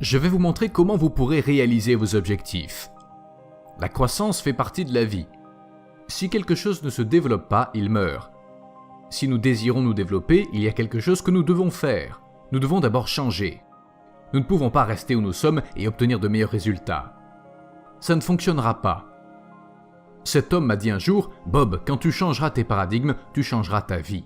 Je vais vous montrer comment vous pourrez réaliser vos objectifs. La croissance fait partie de la vie. Si quelque chose ne se développe pas, il meurt. Si nous désirons nous développer, il y a quelque chose que nous devons faire. Nous devons d'abord changer. Nous ne pouvons pas rester où nous sommes et obtenir de meilleurs résultats. Ça ne fonctionnera pas. Cet homme m'a dit un jour, « Bob, quand tu changeras tes paradigmes, tu changeras ta vie. »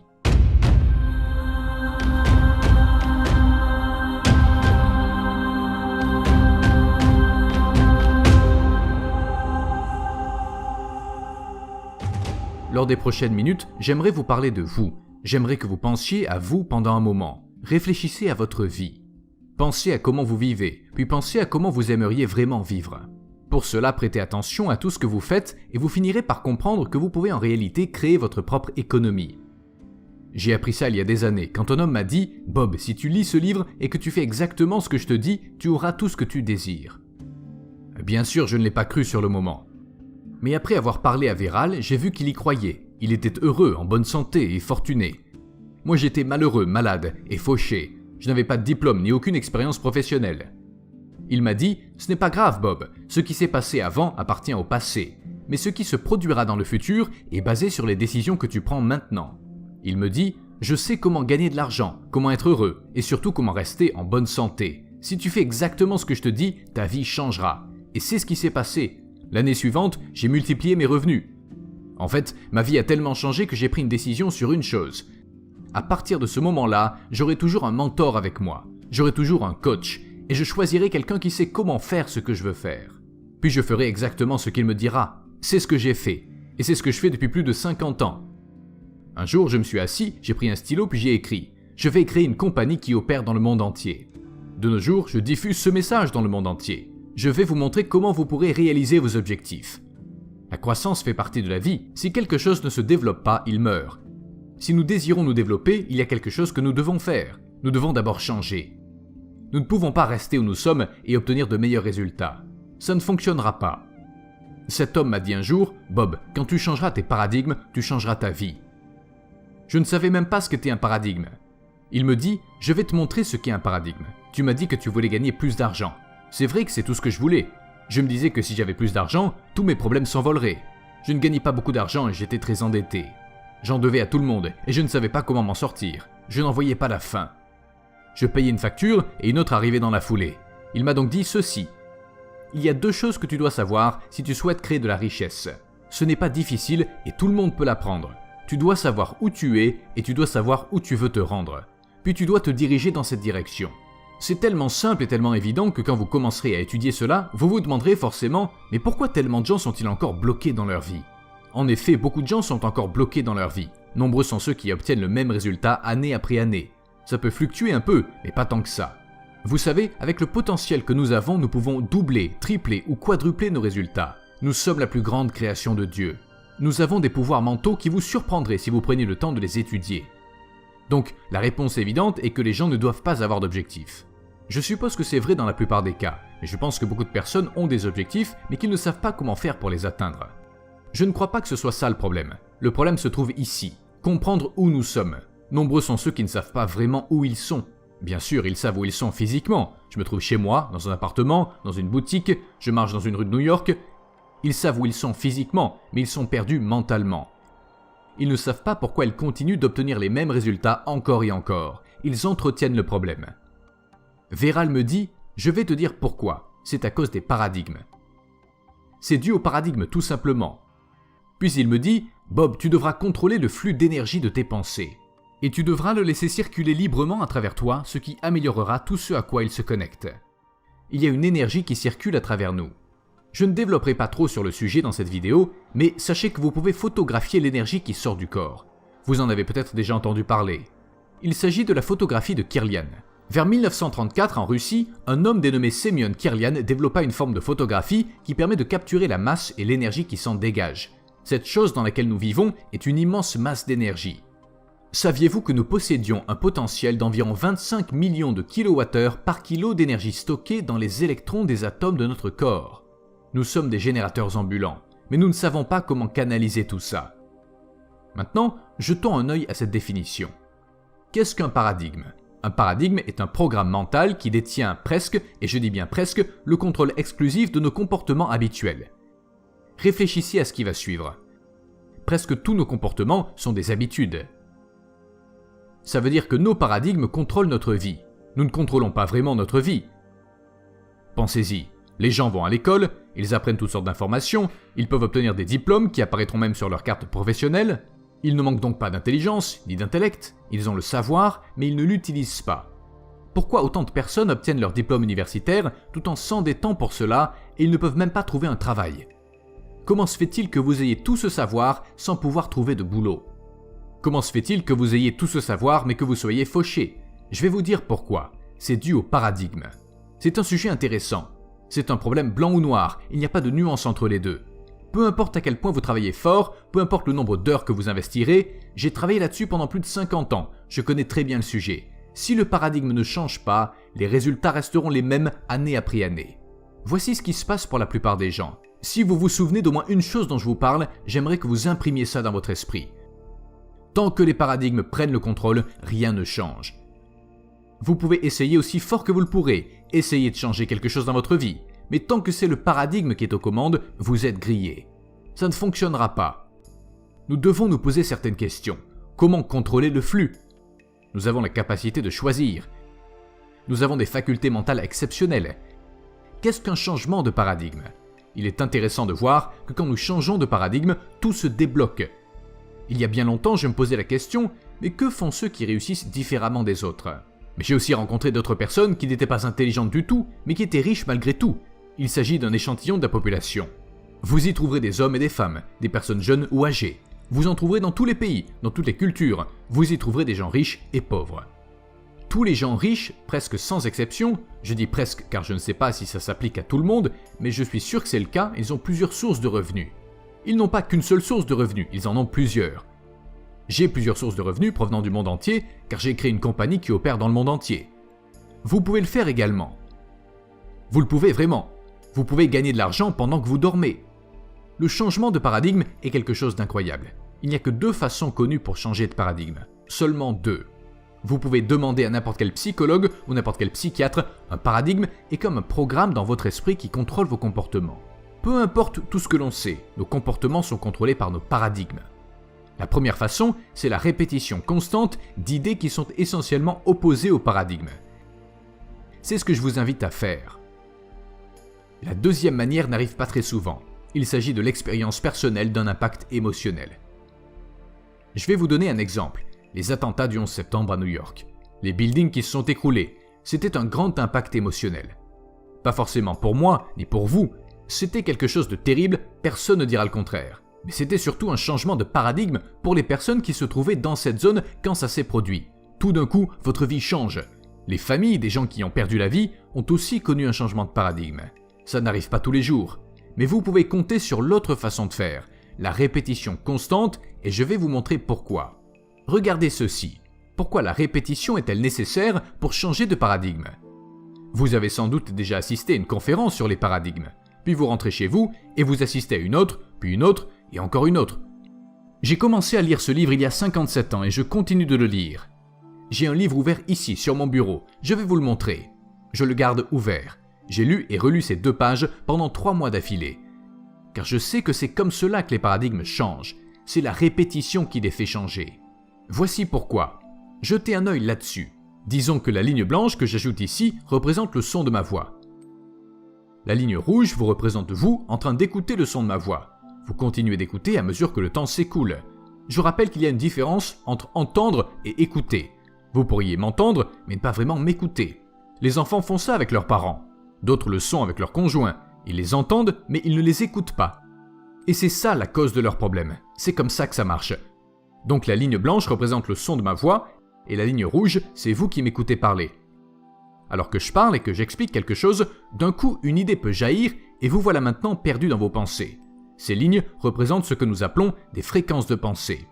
Lors des prochaines minutes, j'aimerais vous parler de vous. J'aimerais que vous pensiez à vous pendant un moment. Réfléchissez à votre vie. Pensez à comment vous vivez, puis pensez à comment vous aimeriez vraiment vivre. Pour cela, prêtez attention à tout ce que vous faites et vous finirez par comprendre que vous pouvez en réalité créer votre propre économie. J'ai appris ça il y a des années, quand un homme m'a dit « Bob, si tu lis ce livre et que tu fais exactement ce que je te dis, tu auras tout ce que tu désires. » Bien sûr, je ne l'ai pas cru sur le moment. Mais après avoir parlé à Véral, j'ai vu qu'il y croyait. Il était heureux, en bonne santé et fortuné. Moi j'étais malheureux, malade et fauché. Je n'avais pas de diplôme ni aucune expérience professionnelle. Il m'a dit « Ce n'est pas grave Bob, ce qui s'est passé avant appartient au passé. Mais ce qui se produira dans le futur est basé sur les décisions que tu prends maintenant. » Il me dit « Je sais comment gagner de l'argent, comment être heureux et surtout comment rester en bonne santé. Si tu fais exactement ce que je te dis, ta vie changera. » Et c'est ce qui s'est passé. L'année suivante, j'ai multiplié mes revenus. En fait, ma vie a tellement changé que j'ai pris une décision sur une chose. À partir de ce moment-là, j'aurai toujours un mentor avec moi. J'aurai toujours un coach. Et je choisirai quelqu'un qui sait comment faire ce que je veux faire. Puis je ferai exactement ce qu'il me dira. C'est ce que j'ai fait. Et c'est ce que je fais depuis plus de 50 ans. Un jour, je me suis assis, j'ai pris un stylo puis j'ai écrit « Je vais créer une compagnie qui opère dans le monde entier. » De nos jours, je diffuse ce message dans le monde entier. Je vais vous montrer comment vous pourrez réaliser vos objectifs. La croissance fait partie de la vie. Si quelque chose ne se développe pas, il meurt. Si nous désirons nous développer, il y a quelque chose que nous devons faire. Nous devons d'abord changer. Nous ne pouvons pas rester où nous sommes et obtenir de meilleurs résultats. Ça ne fonctionnera pas. Cet homme m'a dit un jour, « Bob, quand tu changeras tes paradigmes, tu changeras ta vie. » Je ne savais même pas ce qu'était un paradigme. Il me dit, « Je vais te montrer ce qu'est un paradigme. Tu m'as dit que tu voulais gagner plus d'argent. C'est vrai que c'est tout ce que je voulais. Je me disais que si j'avais plus d'argent, tous mes problèmes s'envoleraient. Je ne gagnais pas beaucoup d'argent et j'étais très endetté. J'en devais à tout le monde et je ne savais pas comment m'en sortir. Je n'en voyais pas la fin. Je payais une facture et une autre arrivait dans la foulée. Il m'a donc dit ceci. Il y a deux choses que tu dois savoir si tu souhaites créer de la richesse. Ce n'est pas difficile et tout le monde peut l'apprendre. Tu dois savoir où tu es et tu dois savoir où tu veux te rendre. Puis tu dois te diriger dans cette direction. C'est tellement simple et tellement évident que quand vous commencerez à étudier cela, vous vous demanderez forcément « Mais pourquoi tellement de gens sont-ils encore bloqués dans leur vie ?» En effet, beaucoup de gens sont encore bloqués dans leur vie. Nombreux sont ceux qui obtiennent le même résultat année après année. Ça peut fluctuer un peu, mais pas tant que ça. Vous savez, avec le potentiel que nous avons, nous pouvons doubler, tripler ou quadrupler nos résultats. Nous sommes la plus grande création de Dieu. Nous avons des pouvoirs mentaux qui vous surprendraient si vous preniez le temps de les étudier. Donc, la réponse évidente est que les gens ne doivent pas avoir d'objectifs. Je suppose que c'est vrai dans la plupart des cas, mais je pense que beaucoup de personnes ont des objectifs, mais qu'ils ne savent pas comment faire pour les atteindre. Je ne crois pas que ce soit ça le problème. Le problème se trouve ici, comprendre où nous sommes. Nombreux sont ceux qui ne savent pas vraiment où ils sont. Bien sûr, ils savent où ils sont physiquement. Je me trouve chez moi, dans un appartement, dans une boutique, je marche dans une rue de New York. Ils savent où ils sont physiquement, mais ils sont perdus mentalement. Ils ne savent pas pourquoi ils continuent d'obtenir les mêmes résultats encore et encore. Ils entretiennent le problème. Véral me dit « Je vais te dire pourquoi. C'est à cause des paradigmes. » C'est dû au paradigme tout simplement. Puis il me dit « Bob, tu devras contrôler le flux d'énergie de tes pensées. Et tu devras le laisser circuler librement à travers toi, ce qui améliorera tout ce à quoi il se connecte. Il y a une énergie qui circule à travers nous. Je ne développerai pas trop sur le sujet dans cette vidéo, mais sachez que vous pouvez photographier l'énergie qui sort du corps. Vous en avez peut-être déjà entendu parler. Il s'agit de la photographie de Kirlian. Vers 1934, en Russie, un homme dénommé Semyon Kirlian développa une forme de photographie qui permet de capturer la masse et l'énergie qui s'en dégage. Cette chose dans laquelle nous vivons est une immense masse d'énergie. Saviez-vous que nous possédions un potentiel d'environ 25 millions de kWh par kilo d'énergie stockée dans les électrons des atomes de notre corps? Nous sommes des générateurs ambulants, mais nous ne savons pas comment canaliser tout ça. Maintenant, jetons un œil à cette définition. Qu'est-ce qu'un paradigme ? Un paradigme est un programme mental qui détient presque, et je dis bien presque, le contrôle exclusif de nos comportements habituels. Réfléchissez à ce qui va suivre. Presque tous nos comportements sont des habitudes. Ça veut dire que nos paradigmes contrôlent notre vie. Nous ne contrôlons pas vraiment notre vie. Pensez-y, les gens vont à l'école, ils apprennent toutes sortes d'informations, ils peuvent obtenir des diplômes qui apparaîtront même sur leur carte professionnelle. Ils ne manquent donc pas d'intelligence, ni d'intellect, ils ont le savoir, mais ils ne l'utilisent pas. Pourquoi autant de personnes obtiennent leur diplôme universitaire tout en s'endettant pour cela et ils ne peuvent même pas trouver un travail? Comment se fait-il que vous ayez tout ce savoir sans pouvoir trouver de boulot? Comment se fait-il que vous ayez tout ce savoir mais que vous soyez fauché? Je vais vous dire pourquoi. C'est dû au paradigme. C'est un sujet intéressant. C'est un problème blanc ou noir, il n'y a pas de nuance entre les deux. Peu importe à quel point vous travaillez fort, peu importe le nombre d'heures que vous investirez, j'ai travaillé là-dessus pendant plus de 50 ans, je connais très bien le sujet. Si le paradigme ne change pas, les résultats resteront les mêmes année après année. Voici ce qui se passe pour la plupart des gens. Si vous vous souvenez d'au moins une chose dont je vous parle, j'aimerais que vous imprimiez ça dans votre esprit. Tant que les paradigmes prennent le contrôle, rien ne change. Vous pouvez essayer aussi fort que vous le pourrez, essayer de changer quelque chose dans votre vie. Mais tant que c'est le paradigme qui est aux commandes, vous êtes grillé. Ça ne fonctionnera pas. Nous devons nous poser certaines questions. Comment contrôler le flux? Nous avons la capacité de choisir. Nous avons des facultés mentales exceptionnelles. Qu'est-ce qu'un changement de paradigme? Il est intéressant de voir que quand nous changeons de paradigme, tout se débloque. Il y a bien longtemps, je me posais la question, mais que font ceux qui réussissent différemment des autres? Mais j'ai aussi rencontré d'autres personnes qui n'étaient pas intelligentes du tout, mais qui étaient riches malgré tout. Il s'agit d'un échantillon de la population. Vous y trouverez des hommes et des femmes, des personnes jeunes ou âgées. Vous en trouverez dans tous les pays, dans toutes les cultures. Vous y trouverez des gens riches et pauvres. Tous les gens riches, presque sans exception, je dis presque car je ne sais pas si ça s'applique à tout le monde, mais je suis sûr que c'est le cas, ils ont plusieurs sources de revenus. Ils n'ont pas qu'une seule source de revenus, ils en ont plusieurs. J'ai plusieurs sources de revenus provenant du monde entier, car j'ai créé une compagnie qui opère dans le monde entier. Vous pouvez le faire également. Vous le pouvez vraiment. Vous pouvez gagner de l'argent pendant que vous dormez. Le changement de paradigme est quelque chose d'incroyable. Il n'y a que deux façons connues pour changer de paradigme. Seulement deux. Vous pouvez demander à n'importe quel psychologue ou n'importe quel psychiatre, un paradigme est comme un programme dans votre esprit qui contrôle vos comportements. Peu importe tout ce que l'on sait, nos comportements sont contrôlés par nos paradigmes. La première façon, c'est la répétition constante d'idées qui sont essentiellement opposées au paradigme. C'est ce que je vous invite à faire. La deuxième manière n'arrive pas très souvent. Il s'agit de l'expérience personnelle d'un impact émotionnel. Je vais vous donner un exemple. Les attentats du 11 septembre à New York. Les buildings qui se sont écroulés. C'était un grand impact émotionnel. Pas forcément pour moi, ni pour vous. C'était quelque chose de terrible, personne ne dira le contraire. Mais c'était surtout un changement de paradigme pour les personnes qui se trouvaient dans cette zone quand ça s'est produit. Tout d'un coup, votre vie change. Les familles des gens qui ont perdu la vie ont aussi connu un changement de paradigme. Ça n'arrive pas tous les jours. Mais vous pouvez compter sur l'autre façon de faire, la répétition constante, et je vais vous montrer pourquoi. Regardez ceci. Pourquoi la répétition est-elle nécessaire pour changer de paradigme? Vous avez sans doute déjà assisté à une conférence sur les paradigmes. Puis vous rentrez chez vous et vous assistez à une autre, puis une autre et encore une autre. J'ai commencé à lire ce livre il y a 57 ans et je continue de le lire. J'ai un livre ouvert ici sur mon bureau, je vais vous le montrer. Je le garde ouvert. J'ai lu et relu ces 2 pages pendant 3 mois d'affilée. Car je sais que c'est comme cela que les paradigmes changent. C'est la répétition qui les fait changer. Voici pourquoi. Jetez un œil là-dessus. Disons que la ligne blanche que j'ajoute ici représente le son de ma voix. La ligne rouge vous représente vous en train d'écouter le son de ma voix. Vous continuez d'écouter à mesure que le temps s'écoule. Je rappelle qu'il y a une différence entre entendre et écouter. Vous pourriez m'entendre, mais ne pas vraiment m'écouter. Les enfants font ça avec leurs parents. D'autres le sont avec leurs conjoints. Ils les entendent, mais ils ne les écoutent pas. Et c'est ça la cause de leur problème. C'est comme ça que ça marche. Donc la ligne blanche représente le son de ma voix, et la ligne rouge, c'est vous qui m'écoutez parler. Alors que je parle et que j'explique quelque chose, d'un coup une idée peut jaillir et vous voilà maintenant perdu dans vos pensées. Ces lignes représentent ce que nous appelons des fréquences de pensée.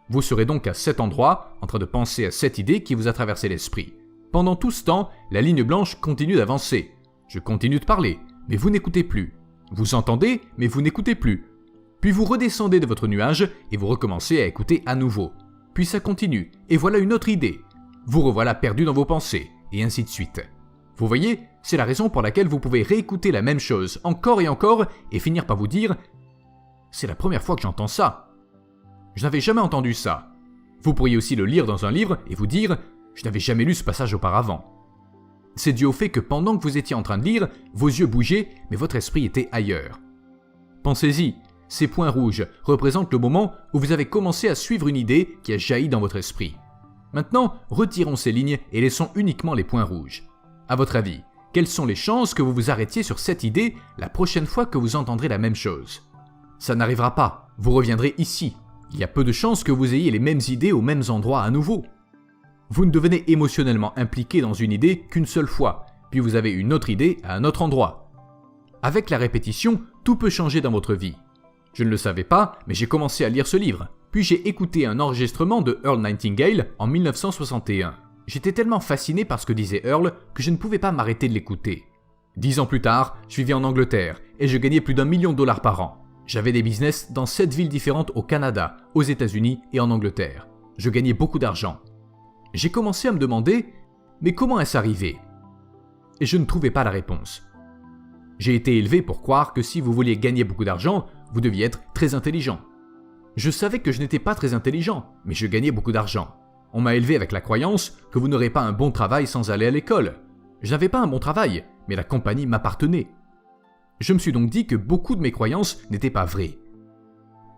Vous serez donc à cet endroit, en train de penser à cette idée qui vous a traversé l'esprit. Pendant tout ce temps, la ligne blanche continue d'avancer. Je continue de parler, mais vous n'écoutez plus. Vous entendez, mais vous n'écoutez plus. Puis vous redescendez de votre nuage et vous recommencez à écouter à nouveau. Puis ça continue, et voilà une autre idée. Vous revoilà perdu dans vos pensées, et ainsi de suite. Vous voyez, c'est la raison pour laquelle vous pouvez réécouter la même chose encore et finir par vous dire « C'est la première fois que j'entends ça. Je n'avais jamais entendu ça. » Vous pourriez aussi le lire dans un livre et vous dire « Je n'avais jamais lu ce passage auparavant. » C'est dû au fait que pendant que vous étiez en train de lire, vos yeux bougeaient, mais votre esprit était ailleurs. Pensez-y, ces points rouges représentent le moment où vous avez commencé à suivre une idée qui a jailli dans votre esprit. Maintenant, retirons ces lignes et laissons uniquement les points rouges. À votre avis, quelles sont les chances que vous vous arrêtiez sur cette idée la prochaine fois que vous entendrez la même chose? Ça n'arrivera pas, vous reviendrez ici. Il y a peu de chances que vous ayez les mêmes idées aux mêmes endroits à nouveau. Vous ne devenez émotionnellement impliqué dans une idée qu'une seule fois, puis vous avez une autre idée à un autre endroit. Avec la répétition, tout peut changer dans votre vie. Je ne le savais pas, mais j'ai commencé à lire ce livre. Puis j'ai écouté un enregistrement de Earl Nightingale en 1961. J'étais tellement fasciné par ce que disait Earl que je ne pouvais pas m'arrêter de l'écouter. 10 ans plus tard, je vivais en Angleterre et je gagnais plus d'1 million de dollars par an. J'avais des business dans 7 villes différentes au Canada, aux États-Unis et en Angleterre. Je gagnais beaucoup d'argent. J'ai commencé à me demander « Mais comment est-ce arrivé ?» Et je ne trouvais pas la réponse. J'ai été élevé pour croire que si vous vouliez gagner beaucoup d'argent, vous deviez être très intelligent. Je savais que je n'étais pas très intelligent, mais je gagnais beaucoup d'argent. On m'a élevé avec la croyance que vous n'aurez pas un bon travail sans aller à l'école. Je n'avais pas un bon travail, mais la compagnie m'appartenait. Je me suis donc dit que beaucoup de mes croyances n'étaient pas vraies.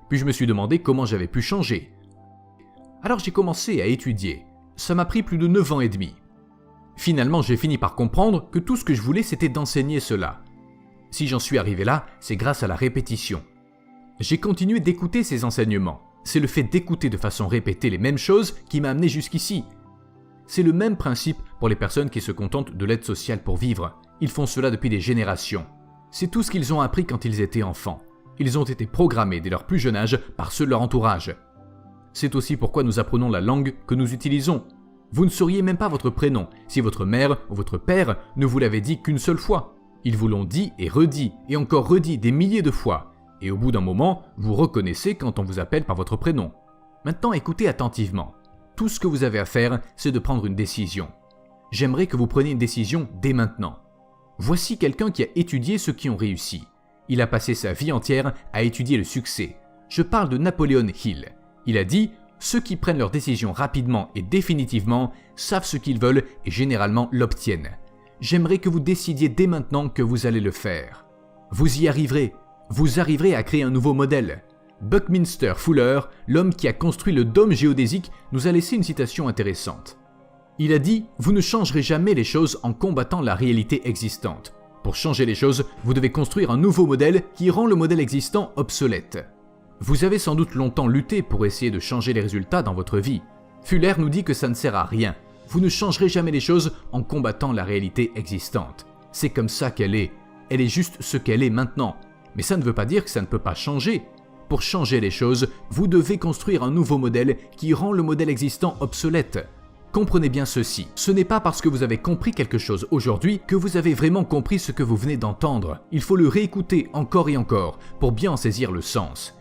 Puis je me suis demandé comment j'avais pu changer. Alors j'ai commencé à étudier. Ça m'a pris plus de 9 ans et demi. Finalement, j'ai fini par comprendre que tout ce que je voulais, c'était d'enseigner cela. Si j'en suis arrivé là, c'est grâce à la répétition. J'ai continué d'écouter ces enseignements. C'est le fait d'écouter de façon répétée les mêmes choses qui m'a amené jusqu'ici. C'est le même principe pour les personnes qui se contentent de l'aide sociale pour vivre. Ils font cela depuis des générations. C'est tout ce qu'ils ont appris quand ils étaient enfants. Ils ont été programmés dès leur plus jeune âge par ceux de leur entourage. C'est aussi pourquoi nous apprenons la langue que nous utilisons. Vous ne sauriez même pas votre prénom si votre mère ou votre père ne vous l'avait dit qu'une seule fois. Ils vous l'ont dit et encore redit des milliers de fois. Et au bout d'un moment, vous reconnaissez quand on vous appelle par votre prénom. Maintenant, écoutez attentivement. Tout ce que vous avez à faire, c'est de prendre une décision. J'aimerais que vous preniez une décision dès maintenant. Voici quelqu'un qui a étudié ceux qui ont réussi. Il a passé sa vie entière à étudier le succès. Je parle de Napoleon Hill. Il a dit « Ceux qui prennent leurs décisions rapidement et définitivement savent ce qu'ils veulent et généralement l'obtiennent. J'aimerais que vous décidiez dès maintenant que vous allez le faire. Vous y arriverez. Vous arriverez à créer un nouveau modèle. » Buckminster Fuller, l'homme qui a construit le dôme géodésique, nous a laissé une citation intéressante. Il a dit « Vous ne changerez jamais les choses en combattant la réalité existante. Pour changer les choses, vous devez construire un nouveau modèle qui rend le modèle existant obsolète. » Vous avez sans doute longtemps lutté pour essayer de changer les résultats dans votre vie. Fuller nous dit que ça ne sert à rien. Vous ne changerez jamais les choses en combattant la réalité existante. C'est comme ça qu'elle est. Elle est juste ce qu'elle est maintenant. Mais ça ne veut pas dire que ça ne peut pas changer. Pour changer les choses, vous devez construire un nouveau modèle qui rend le modèle existant obsolète. Comprenez bien ceci, ce n'est pas parce que vous avez compris quelque chose aujourd'hui que vous avez vraiment compris ce que vous venez d'entendre. Il faut le réécouter encore et encore pour bien en saisir le sens.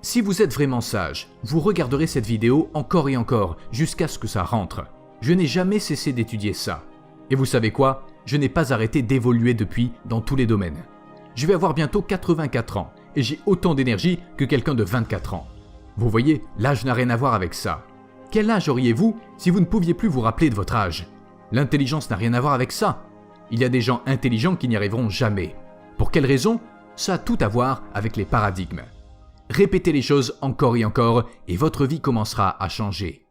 Si vous êtes vraiment sage, vous regarderez cette vidéo encore et encore jusqu'à ce que ça rentre. Je n'ai jamais cessé d'étudier ça. Et vous savez quoi? Je n'ai pas arrêté d'évoluer depuis dans tous les domaines. Je vais avoir bientôt 84 ans et j'ai autant d'énergie que quelqu'un de 24 ans. Vous voyez, l'âge n'a rien à voir avec ça. Quel âge auriez-vous si vous ne pouviez plus vous rappeler de votre âge? L'intelligence n'a rien à voir avec ça. Il y a des gens intelligents qui n'y arriveront jamais. Pour quelle raison? Ça a tout à voir avec les paradigmes. Répétez les choses encore et votre vie commencera à changer.